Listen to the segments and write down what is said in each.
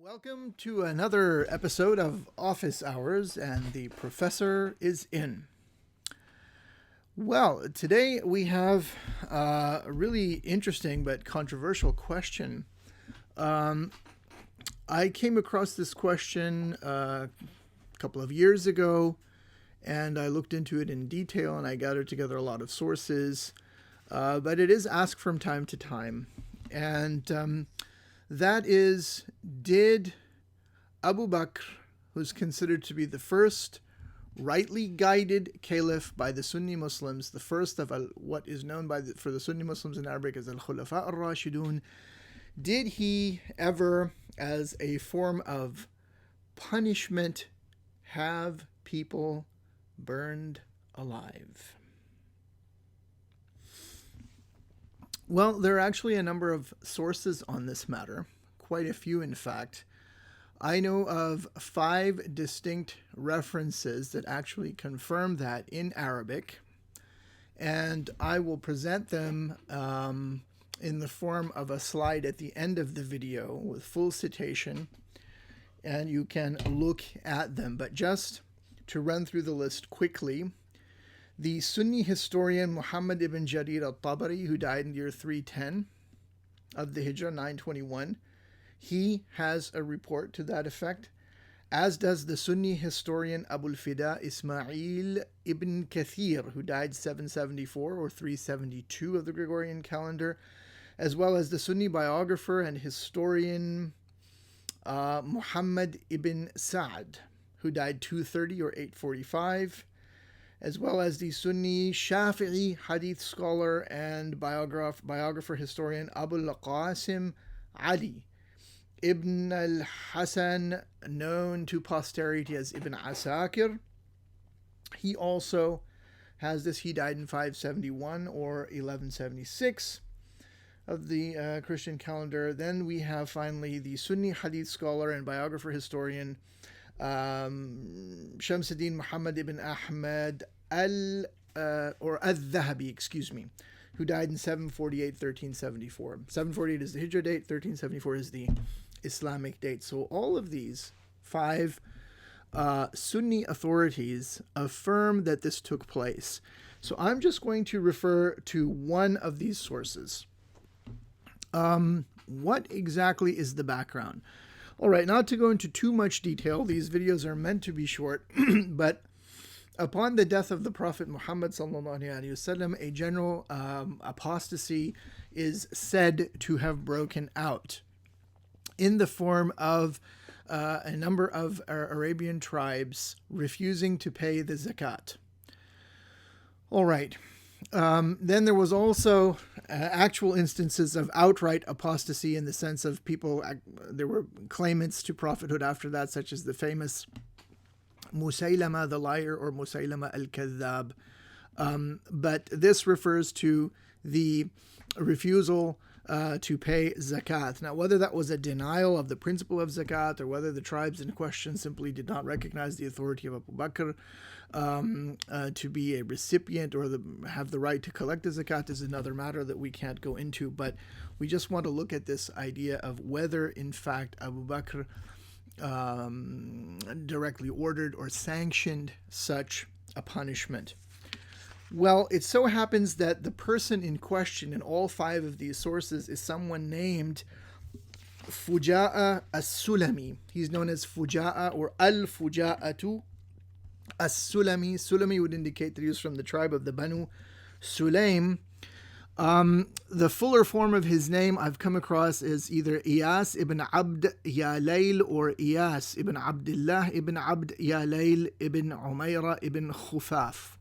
Welcome to another episode of Office Hours, and the professor is in. Well, today we have a really interesting but controversial question. I came across this question a couple of years ago, and I looked into it in detail, and I gathered together a lot of sources, but it is asked from time to time. And that is, did Abu Bakr, who's considered to be the first rightly guided caliph by the Sunni Muslims, the first of what is known for the Sunni Muslims in Arabic as al-Khulafa al-Rashidun, did he ever, as a form of punishment, have people burned alive? Well, there are actually a number of sources on this matter, quite a few in fact. I know of 5 distinct references that actually confirm that in Arabic, and I will present them in the form of a slide at the end of the video with full citation, and you can look at them. But just to run through the list quickly, the Sunni historian Muhammad ibn Jarir al-Tabari, who died in the year 310 of the Hijrah, 921, he has a report to that effect, as does the Sunni historian Abu al-Fida Ismail ibn Kathir, who died 774 or 372 of the Gregorian calendar, as well as the Sunni biographer and historian Muhammad ibn Sa'd, who died 230 or 845, as well as the Sunni Shafi'i hadith scholar and biographer historian Abu al-Qasim Ali ibn al-Hasan, known to posterity as Ibn Asakir. He also has this. He died in 571 or 1176 of the Christian calendar. Then we have finally the Sunni hadith scholar and biographer historian Shamsuddin Muhammad ibn Ahmad al-Dhahabi, who died in 748, 1374. 748 is the Hijrah date, 1374 is the Islamic date. So all of these 5 Sunni authorities affirm that this took place. So I'm just going to refer to one of these sources. What exactly is the background? All right, not to go into too much detail, these videos are meant to be short, but upon the death of the Prophet Muhammad sallallahu alaihi wasallam, a general apostasy is said to have broken out in the form of a number of Arabian tribes refusing to pay the zakat. All right. Then there was also actual instances of outright apostasy, in the sense of people, there were claimants to prophethood after that, such as the famous Musaylama the liar or Musaylama al-Kadhab. But this refers to the refusal to pay zakat. Now, whether that was a denial of the principle of zakat, or whether the tribes in question simply did not recognize the authority of Abu Bakr to be a recipient or have the right to collect the zakat, is another matter that we can't go into. But we just want to look at this idea of whether, in fact, Abu Bakr directly ordered or sanctioned such a punishment. Well, it so happens that the person in question in all 5 of these sources is someone named Fuja'a as-Sulami. He's known as Fuja'a or al-Fuja'atu as-Sulami. Sulami would indicate that he was from the tribe of the Banu Sulaim. The fuller form of his name I've come across is either Iyas ibn Abd Yalayl or Iyas ibn Abdullah ibn Abd Yalayl ibn Umayra ibn Khufaf.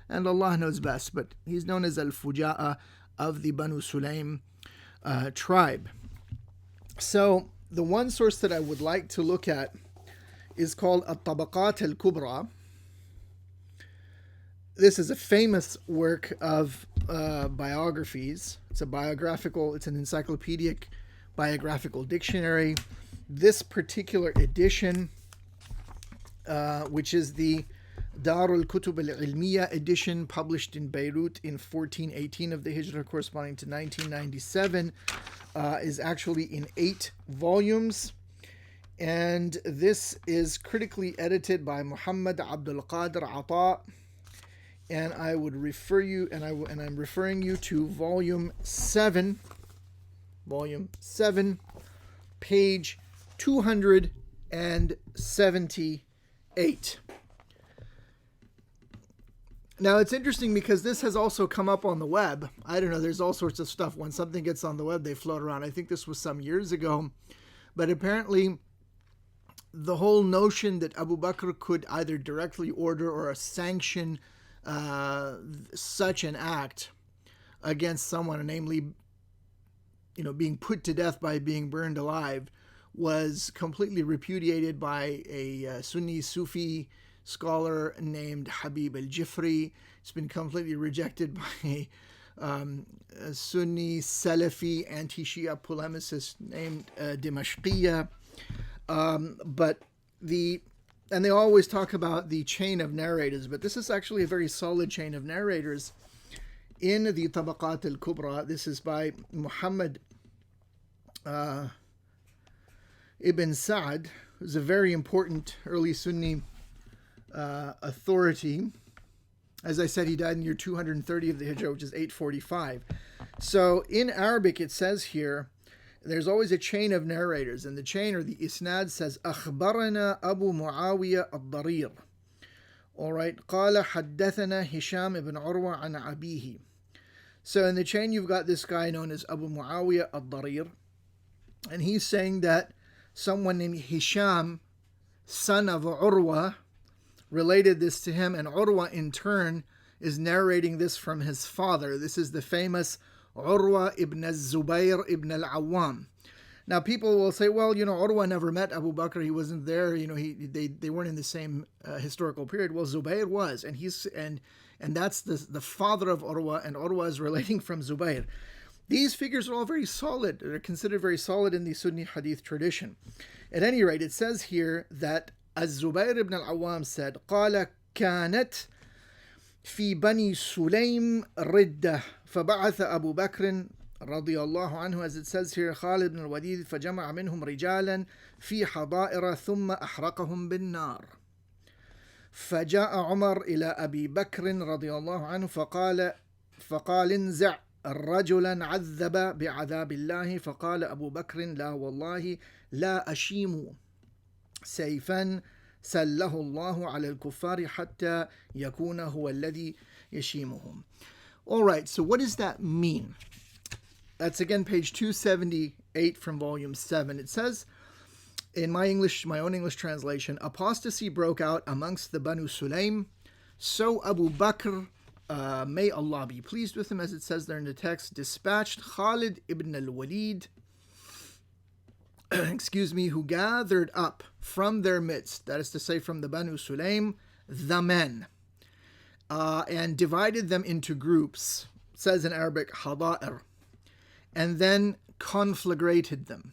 And Allah knows best, but he's known as Al-Fuja'a of the Banu Sulaim tribe. So the one source that I would like to look at is called At-Tabaqat al-Kubra. This is a famous work of biographies. It's an encyclopedic biographical dictionary. This particular edition, which is the Darul Kutub al-Ilmiya edition, published in Beirut in 1418 of the Hijrah, corresponding to 1997, is actually in 8 volumes. And this is critically edited by Muhammad Abdul Qadir Ata. And I would refer you, and I'm referring you to volume 7, page 278. Now, it's interesting because this has also come up on the web. I don't know, there's all sorts of stuff. When something gets on the web, they float around. I think this was some years ago. But apparently, the whole notion that Abu Bakr could either directly order or sanction such an act against someone, namely, being put to death by being burned alive, was completely repudiated by a Sunni Sufi scholar named Habib al-Jifri. It's been completely rejected by a Sunni Salafi anti-Shia polemicist named Dimashqiya. And they always talk about the chain of narrators, but this is actually a very solid chain of narrators in the Tabaqat al-Kubra. This is by Muhammad ibn Sa'd, who's a very important early Sunni authority. As I said, he died in year 230 of the Hijrah, which is 845. So in Arabic, it says here, there's always a chain of narrators, and the chain, or the isnad, says أخبرنا أبو معاوية الضرير. All right, قال حدثنا هشام ibn Urwa عن أبيه. So in the chain, you've got this guy known as Abu Muawiyah al-Darir, and he's saying that someone named Hisham, son of Urwa, related this to him, and Urwa in turn is narrating this from his father. This is the famous Urwa ibn al-Zubayr ibn al-Awwam. Now people will say, well, Urwa never met Abu Bakr. He wasn't there. They weren't in the same historical period. Well, Zubayr was, and that's the father of Urwa, and Urwa is relating from Zubayr. These figures are all very solid. They're considered very solid in the Sunni Hadith tradition. At any rate, it says here that Az-Zubayr ibn al-Awwam said, قال كانت في بني سليم ردة فبعث أبو بكر رضي الله عنه, as it says here, خالد بن الوليد فجمع منهم رجالا في حضائر ثم أحرقهم بالنار. فجاء عمر إلى أبي بكر رضي الله عنه فقال انزع رجلا عذب بعذاب الله. فقال أبو بكر لا والله لا أشيم سيفا سله الله على الكفار حتى يكون هو الذي يشيمهم. All right, so what does that mean? That's again page 278 from volume 7. It says, in my own English translation, apostasy broke out amongst the Banu Sulaym. So Abu Bakr, may Allah be pleased with him, as it says there in the text, dispatched Khalid ibn al-Walid, who gathered up from their midst, that is to say from the Banu Sulaym, the men, and divided them into groups, it says in Arabic, Ḥāኢና, and then conflagrated them,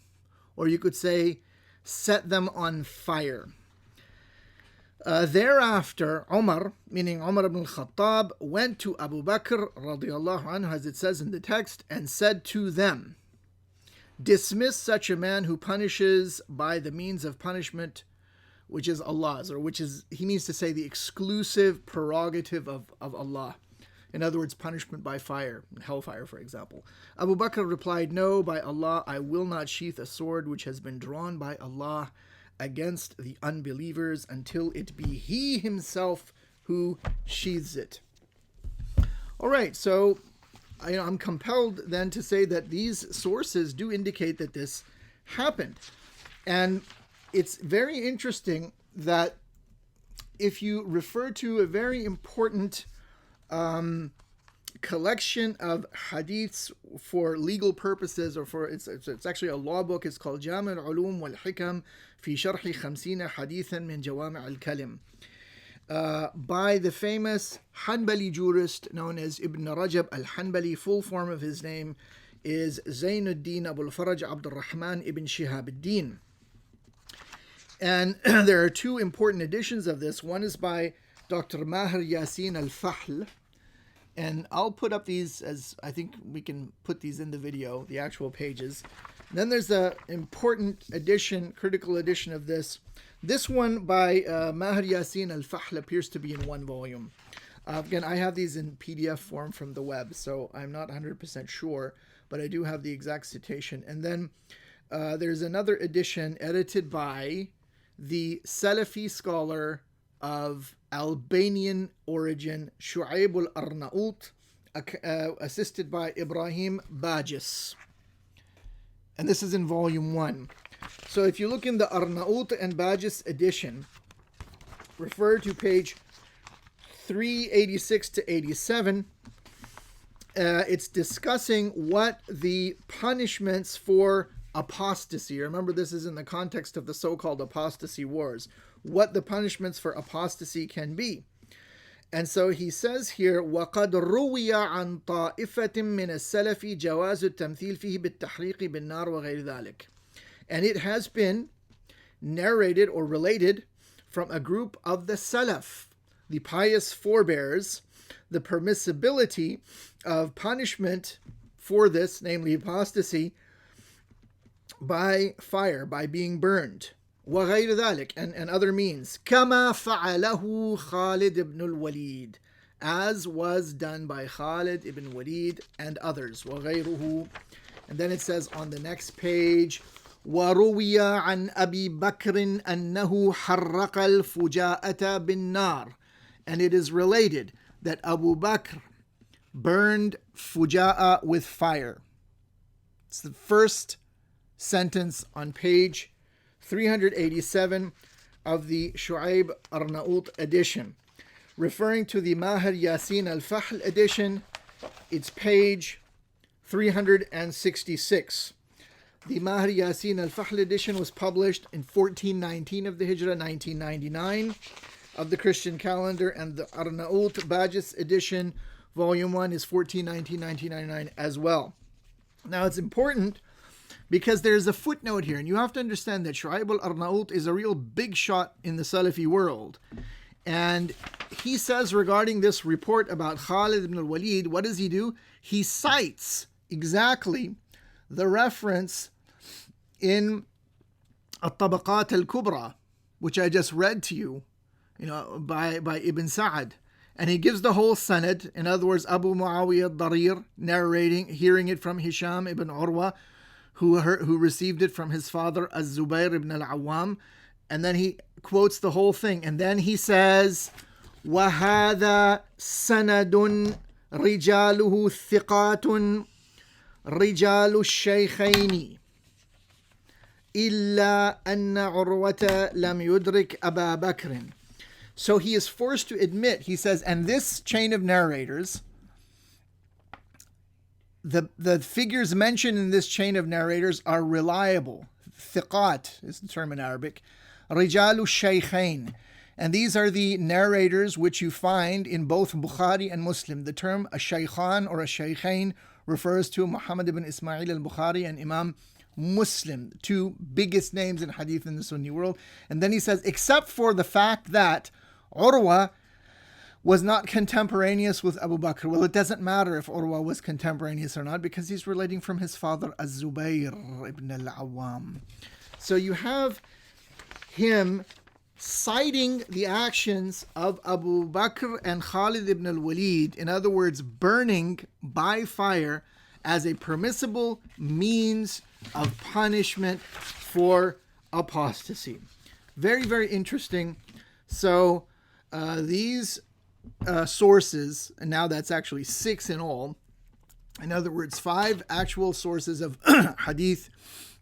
or you could say set them on fire. Thereafter, Umar, meaning Umar ibn al-Khattab, went to Abu Bakr radiallahu anhu, as it says in the text, and said to them, dismiss such a man who punishes by the means of punishment which is Allah's, or which is, he means to say, the exclusive prerogative of Allah. In other words, punishment by fire, hellfire, for example. Abu Bakr replied, no, by Allah, I will not sheath a sword which has been drawn by Allah against the unbelievers until it be he himself who sheathes it. All right, so I'm compelled then to say that these sources do indicate that this happened. And it's very interesting that if you refer to a very important collection of hadiths for legal purposes, or for it's actually a law book. It's called Jami' al-Ulum wal-Hikam fi Sharhi 50 Hadithan min Jawami' al-Kalim, by the famous Hanbali jurist known as Ibn Rajab al-Hanbali. Full form of his name is Zainuddin Abul Faraj Abdul Rahman ibn Shihab ad-Din. And there are two important editions of this. One is by Dr. Maher Yasin al-Fahl, and I'll put up these, as I think we can put these in the video, the actual pages. Then there's an important edition, critical edition of this. This one by Mahdī Yassin al-Fahl appears to be in one volume. Again, I have these in PDF form from the web, so I'm not 100% sure, but I do have the exact citation. And then there's another edition edited by the Salafi scholar of Albanian origin, Shu'aib al-Arnaout, assisted by Ibrahim Bajis. And this is in volume 1. So if you look in the Arnaout and Bajis edition, refer to page 386 to 87, it's discussing what the punishments for apostasy, remember this is in the context of the so-called apostasy wars, what the punishments for apostasy can be. And so he says here, وَقَدْ رُوِيَ عَنْ طَائِفَةٍ مِّنَ السَّلَفِ جَوَازُ التَّمْثِيلِ فِيهِ بِالتَّحْرِيقِ بِالنَّارِ وَغَيْرِ ذَلِكَ. And it has been narrated or related from a group of the Salaf, the pious forebears, the permissibility of punishment for this, namely apostasy, by fire, by being burned. وغير ذلك, and other means. كما فعله خالد ibn al-Walid, as was done by Khalid ibn Walid and others. وغيره. And then it says on the next page, وروي عن أبي بكر أنه حرق الفجاءة بالنار. And it is related that Abu Bakr burned Fuja'a with fire. It's the first sentence on page 387 of the Shu'aib Arnaout edition. Referring to the Mahdī Yassin al-Fahl edition, it's page 366. The Mahdī Yassin al-Fahl edition was published in 1419 of the Hijrah, 1999 of the Christian calendar, and the Arnaout Bajis edition, volume 1, is 1419, 1999 as well. Now it's important because there's a footnote here, and you have to understand that Shu'aib al-Arnaout is a real big shot in the Salafi world. And he says regarding this report about Khalid ibn al-Walid, what does he do? He cites exactly the reference in At-Tabaqat al-Kubra, which I just read to you, by Ibn Sa'ad. And he gives the whole sanad, in other words, Abu Muawiyah al-Darir narrating, hearing it from Hisham ibn Urwa, who received it from his father, Az-Zubayr ibn al-Awwam. And then he quotes the whole thing. And then he says, وَهَذَا سَنَدٌ رِجَالُهُ ثِقَاتٌ رِجَالُ الشَّيْخَيْنِ إِلَّا أَنَّ عُرْوَةَ لَمْ يُدْرِكْ أَبَا بَكْرٍ. So he is forced to admit, he says, and this chain of narrators, the figures mentioned in this chain of narrators are reliable. Thiqat is the term in Arabic. Rijalu Shaykhain. And these are the narrators which you find in both Bukhari and Muslim. The term a Shaykhan or a Shaykhain refers to Muhammad ibn Ismail al-Bukhari and Imam Muslim, two biggest names in hadith in the Sunni world. And then he says, except for the fact that Urwa was not contemporaneous with Abu Bakr. Well, it doesn't matter if Urwa was contemporaneous or not, because he's relating from his father, Az-Zubayr ibn al-Awwam. So you have him citing the actions of Abu Bakr and Khalid ibn al-Walid, in other words, burning by fire as a permissible means of punishment for apostasy. Very, very interesting. So these sources, and now that's actually 6 in all, in other words, 5 actual sources of hadith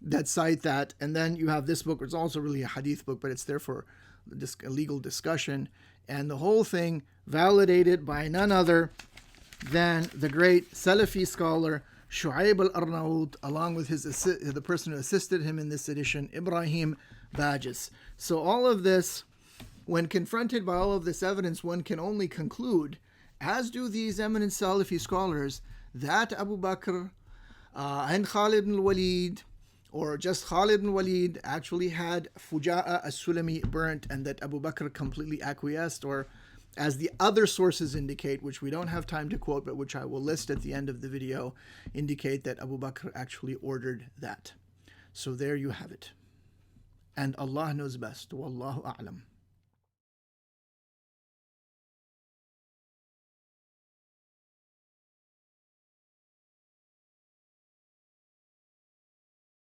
that cite that, and then you have this book, which is also really a hadith book, but it's there for a legal discussion, and the whole thing validated by none other than the great Salafi scholar Shu'aib al-Arnaout, along with the person who assisted him in this edition, Ibrahim Bajis. So all of this, when confronted by all of this evidence, one can only conclude, as do these eminent Salafi scholars, that Abu Bakr and Khalid ibn al-Walid, or just Khalid ibn Walid, actually had Fuja'a as-Sulami burnt, and that Abu Bakr completely acquiesced, or as the other sources indicate, which we don't have time to quote, but which I will list at the end of the video, indicate that Abu Bakr actually ordered that. So there you have it. And Allah knows best. Wallahu a'lam.